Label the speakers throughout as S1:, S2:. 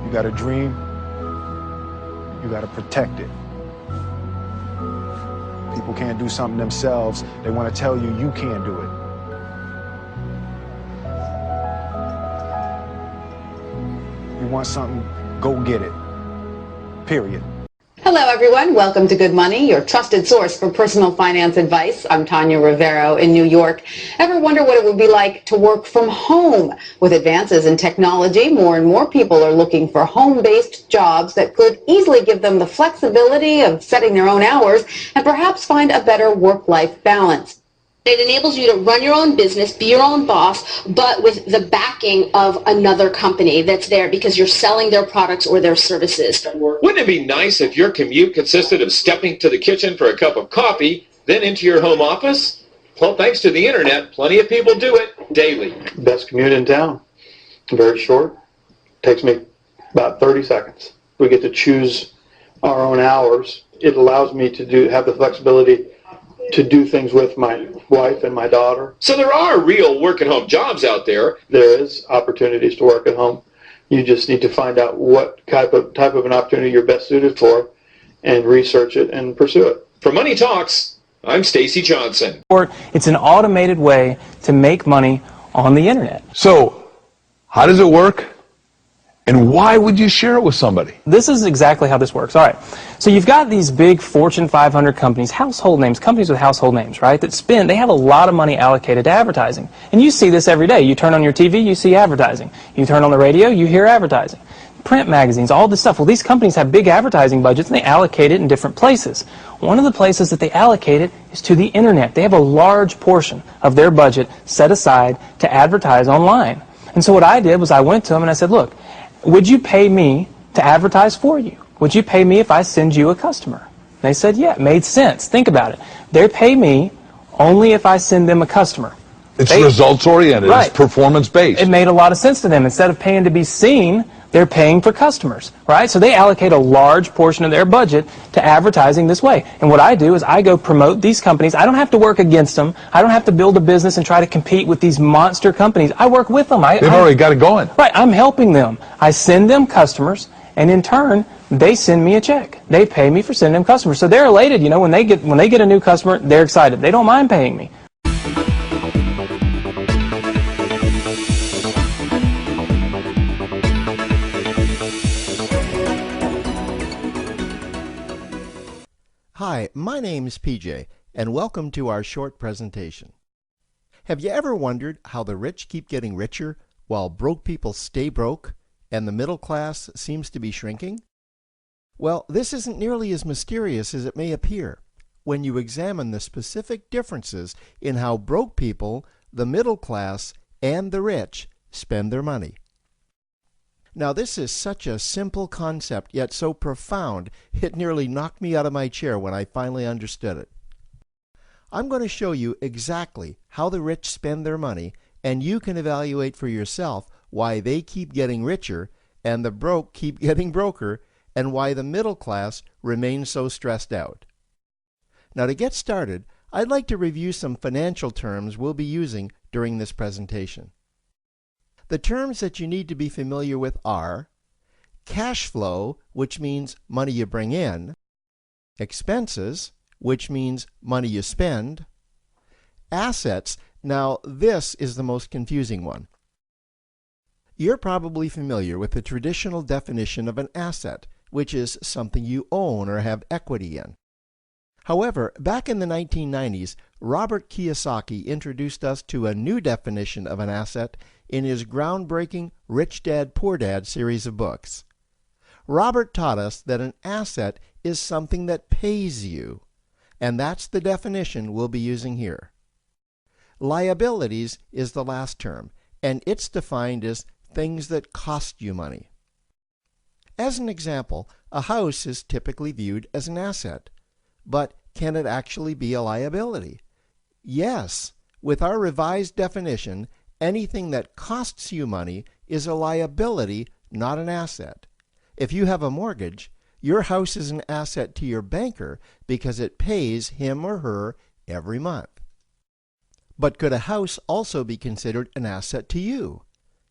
S1: You got a dream, you got to protect it. People can't do something themselves. They want to tell you you can't do it. You want something, go get it. Period.
S2: Hello, everyone. Welcome to Good Money, your trusted source for personal finance advice. I'm Tanya Rivero in New York. Ever wonder what it would be like to work from home? With advances in technology, more and more people are looking for home-based jobs that could easily give them the flexibility of setting their own hours and perhaps find a better work-life balance.
S3: It enables you to run your own business, be your own boss, but with the backing of another company that's there because you're selling their products or their services.
S4: Wouldn't it be nice if your commute consisted of stepping to the kitchen for a cup of coffee, then into your home office? Well, thanks to the internet, plenty of people do it daily.
S5: Best commute in town. Very short. Takes me about 30 seconds. We get to choose our own hours. It allows me to have the flexibility to do things with my wife and my daughter.
S4: So there are real work-at-home jobs out there.
S5: There is opportunities to work at home. You just need to find out what type of an opportunity you're best suited for and research it and pursue it.
S4: For Money Talks, I'm Stacy Johnson.
S6: It's an automated way to make money on the internet.
S7: So, how does it work? And why would you share it with somebody?
S6: This is exactly how this works. All right. So you've got these big Fortune 500 companies, household names, companies with household names, right, they have a lot of money allocated to advertising. And you see this every day. You turn on your TV, you see advertising. You turn on the radio, you hear advertising. Print magazines, all this stuff. Well, these companies have big advertising budgets and they allocate it in different places. One of the places that they allocate it is to the internet. They have a large portion of their budget set aside to advertise online. And so what I did was I went to them and I said, look, would you pay me to advertise for you? Would you pay me if I send you a customer? They said, yeah, it made sense. Think about it. They pay me only if I send them a customer.
S7: It's results-oriented.
S6: Right.
S7: It's performance-based.
S6: It made a lot of sense to them. Instead of paying to be seen, they're paying for customers, right? So they allocate a large portion of their budget to advertising this way. And what I do is I go promote these companies. I don't have to work against them. I don't have to build a business and try to compete with these monster companies. I work with them.
S7: They've already got it going.
S6: Right. I'm helping them. I send them customers, and in turn, they send me a check. They pay me for sending them customers. So they're elated. You know, when they get a new customer, they're excited. They don't mind paying me.
S8: Hi, my name's PJ, and welcome to our short presentation. Have you ever wondered how the rich keep getting richer while broke people stay broke and the middle class seems to be shrinking? Well, this isn't nearly as mysterious as it may appear when you examine the specific differences in how broke people, the middle class, and the rich spend their money. Now, this is such a simple concept, yet so profound, it nearly knocked me out of my chair when I finally understood it. I'm going to show you exactly how the rich spend their money, and you can evaluate for yourself why they keep getting richer and the broke keep getting broker, and why the middle class remains so stressed out. Now, to get started, I'd like to review some financial terms we'll be using during this presentation. The terms that you need to be familiar with are cash flow, which means money you bring in, expenses, which means money you spend, assets. Now, this is the most confusing one. You're probably familiar with the traditional definition of an asset, which is something you own or have equity in. However, back in the 1990s, Robert Kiyosaki introduced us to a new definition of an asset in his groundbreaking Rich Dad, Poor Dad series of books. Robert taught us that an asset is something that pays you, and that's the definition we'll be using here. Liabilities is the last term, and it's defined as things that cost you money. As an example, a house is typically viewed as an asset, but can it actually be a liability? Yes. With our revised definition, anything that costs you money is a liability, not an asset. If you have a mortgage, your house is an asset to your banker because it pays him or her every month. But could a house also be considered an asset to you?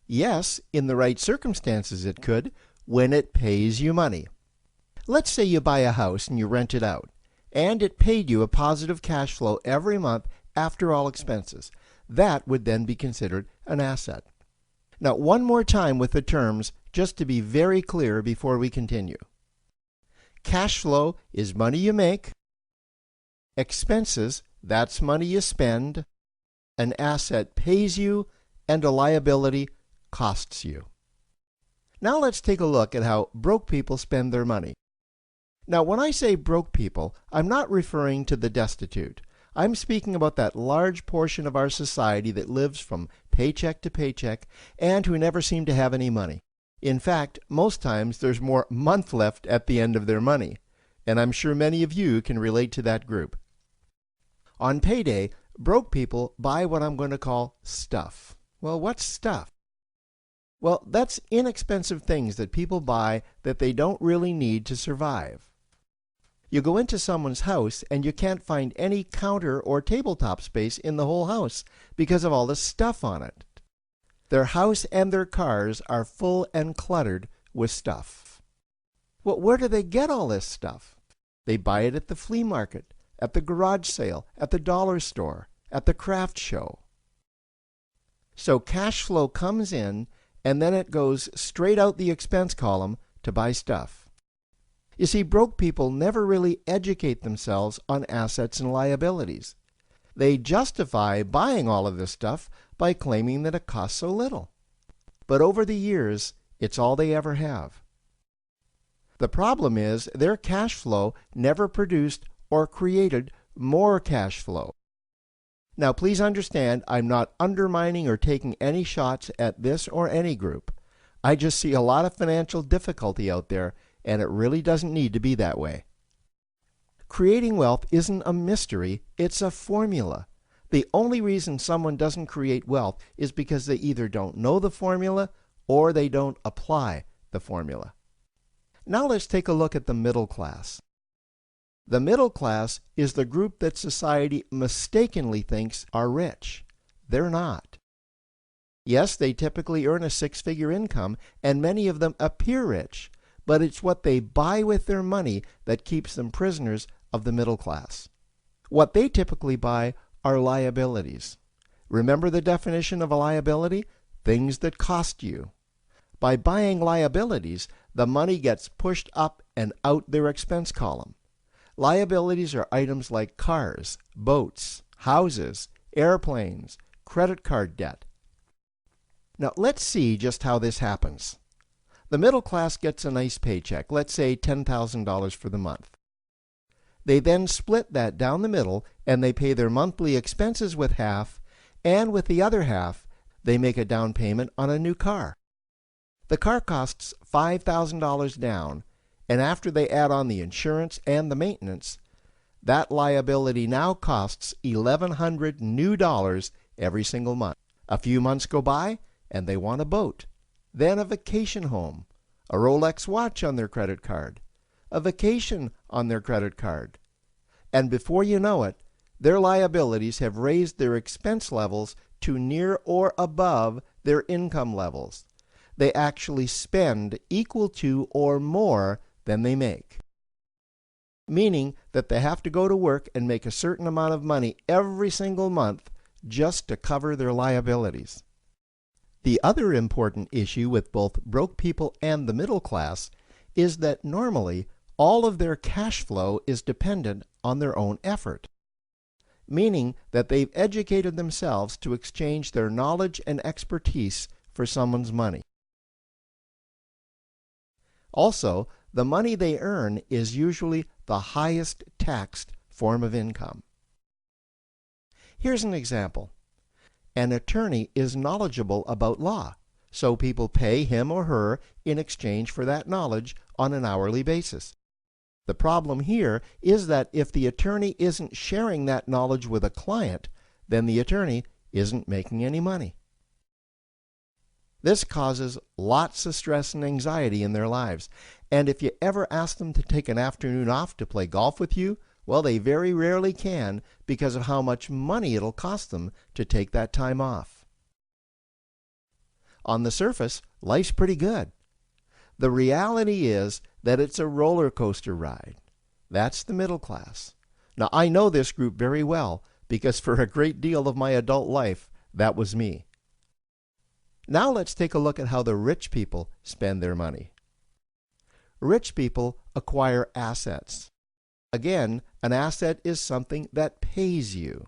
S8: Yes, in the right circumstances it could. when it pays you money. Let's say you buy a house and you rent it out, and it paid you a positive cash flow every month after all expenses. That would then be considered an asset. Now, one more time with the terms, just to be very clear before we continue. Cash flow is money you make. Expenses, that's money you spend. An asset pays you, and a liability costs you. Now let's take a look at how broke people spend their money. Now, when I say broke people, I'm not referring to the destitute. I'm speaking about that large portion of our society that lives from paycheck to paycheck and who never seem to have any money. In fact, most times there's more month left at the end of their money, and I'm sure many of you can relate to that group. On payday, broke people buy what I'm going to call stuff. Well, what's stuff? Well, that's inexpensive things that people buy that they don't really need to survive. You go into someone's house and you can't find any counter or tabletop space in the whole house because of all the stuff on it. Their house and their cars are full and cluttered with stuff. Well, where do they get all this stuff? They buy it at the flea market, at the garage sale, at the dollar store, at the craft show. So cash flow comes in and then it goes straight out the expense column to buy stuff. You see, broke people never really educate themselves on assets and liabilities. They justify buying all of this stuff by claiming that it costs so little. But over the years, it's all they ever have. The problem is their cash flow never produced or created more cash flow. Now, please understand, I'm not undermining or taking any shots at this or any group. I just see a lot of financial difficulty out there, and it really doesn't need to be that way. Creating wealth isn't a mystery, it's a formula. The only reason someone doesn't create wealth is because they either don't know the formula or they don't apply the formula. Now let's take a look at the middle class. The middle class is the group that society mistakenly thinks are rich. They're not. Yes, they typically earn a six-figure income, and many of them appear rich, but it's what they buy with their money that keeps them prisoners of the middle class. What they typically buy are liabilities. Remember the definition of a liability? Things that cost you. By buying liabilities, the money gets pushed up and out their expense column. Liabilities are items like cars, boats, houses, airplanes, credit card debt. Now let's see just how this happens. The middle class gets a nice paycheck, let's say $10,000 for the month. They then split that down the middle and they pay their monthly expenses with half, and with the other half, they make a down payment on a new car. The car costs $5,000 down, and after they add on the insurance and the maintenance, that liability now costs $1,100 new dollars every single month. A few months go by and they want a boat, then a vacation home, a Rolex watch on their credit card, a vacation on their credit card. And before you know it, their liabilities have raised their expense levels to near or above their income levels. They actually spend equal to or more than they make. Meaning that they have to go to work and make a certain amount of money every single month just to cover their liabilities. The other important issue with both broke people and the middle class is that normally all of their cash flow is dependent on their own effort, meaning that they've educated themselves to exchange their knowledge and expertise for someone's money. Also, the money they earn is usually the highest taxed form of income. Here's an example. An attorney is knowledgeable about law, so people pay him or her in exchange for that knowledge on an hourly basis. The problem here is that if the attorney isn't sharing that knowledge with a client, then the attorney isn't making any money. This causes lots of stress and anxiety in their lives, and if you ever ask them to take an afternoon off to play golf with you, well, they very rarely can because of how much money it'll cost them to take that time off. On the surface, life's pretty good. The reality is that it's a roller coaster ride. That's the middle class. Now, I know this group very well because for a great deal of my adult life, that was me. Now let's take a look at how the rich people spend their money. Rich people acquire assets. Again, an asset is something that pays you.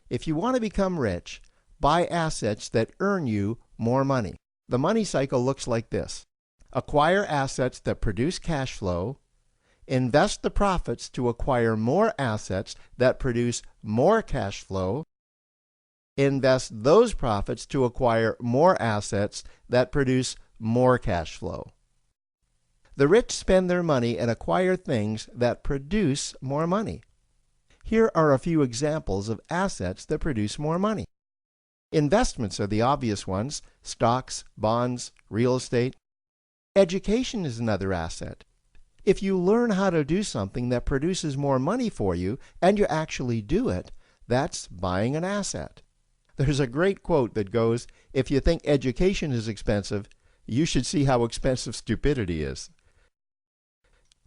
S8: If you want to become rich, buy assets that earn you more money. The money cycle looks like this. Acquire assets that produce cash flow, invest the profits to acquire more assets that produce more cash flow, invest those profits to acquire more assets that produce more cash flow. The rich spend their money and acquire things that produce more money. Here are a few examples of assets that produce more money. Investments are the obvious ones: stocks, bonds, real estate. Education is another asset. If you learn how to do something that produces more money for you and you actually do it, that's buying an asset. There's a great quote that goes, "If you think education is expensive, you should see how expensive stupidity is."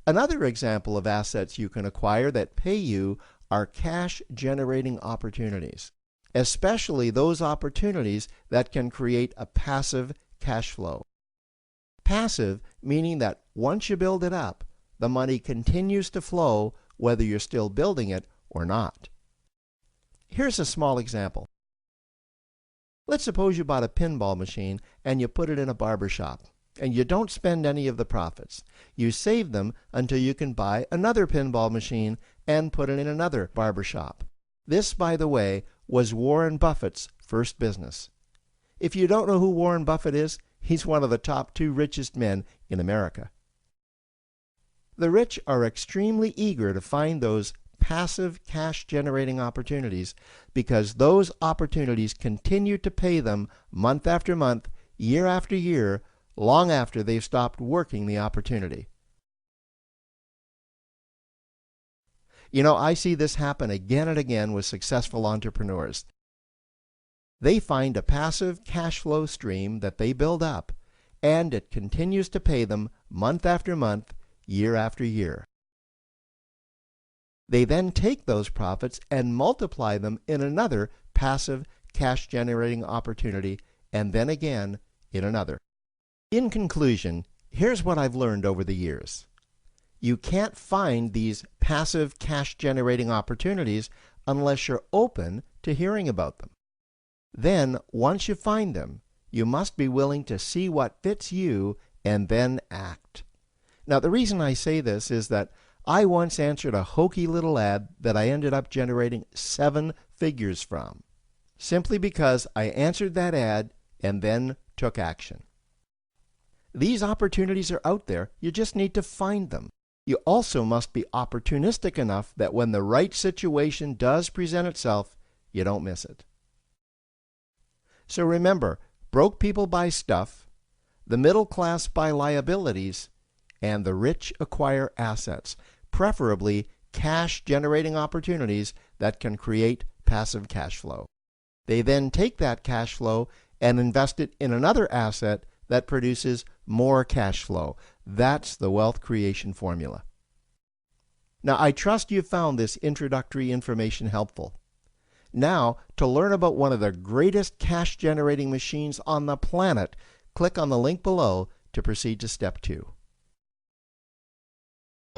S8: Another example of assets you can acquire that pay you are cash-generating opportunities, especially those opportunities that can create a passive cash flow. Passive meaning that once you build it up, the money continues to flow whether you're still building it or not. Here's a small example. Let's suppose you bought a pinball machine and you put it in a barber shop, and you don't spend any of the profits. You save them until you can buy another pinball machine and put it in another barber shop. This, by the way, was Warren Buffett's first business. If you don't know who Warren Buffett is, he's one of the top 2 richest men in America. The rich are extremely eager to find those passive cash-generating opportunities because those opportunities continue to pay them month after month, year after year, long after they've stopped working the opportunity. You know, I see this happen again and again with successful entrepreneurs. They find a passive cash flow stream that they build up, and it continues to pay them month after month, year after year. They then take those profits and multiply them in another passive cash-generating opportunity, and then again in another. In conclusion, here's what I've learned over the years. You can't find these passive cash-generating opportunities unless you're open to hearing about them. Then, once you find them, you must be willing to see what fits you and then act. Now, the reason I say this is that I once answered a hokey little ad that I ended up generating 7 figures from, simply because I answered that ad and then took action. These opportunities are out there, you just need to find them. You also must be opportunistic enough that when the right situation does present itself, you don't miss it. So remember, broke people buy stuff, the middle class buy liabilities, and the rich acquire assets, preferably cash-generating opportunities that can create passive cash flow. They then take that cash flow and invest it in another asset that produces more cash flow. That's the wealth creation formula. Now, I trust you found this introductory information helpful. Now, to learn about one of the greatest cash-generating machines on the planet, click on the link below to proceed to step 2.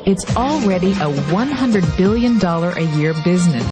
S9: It's already a $100 billion a year business.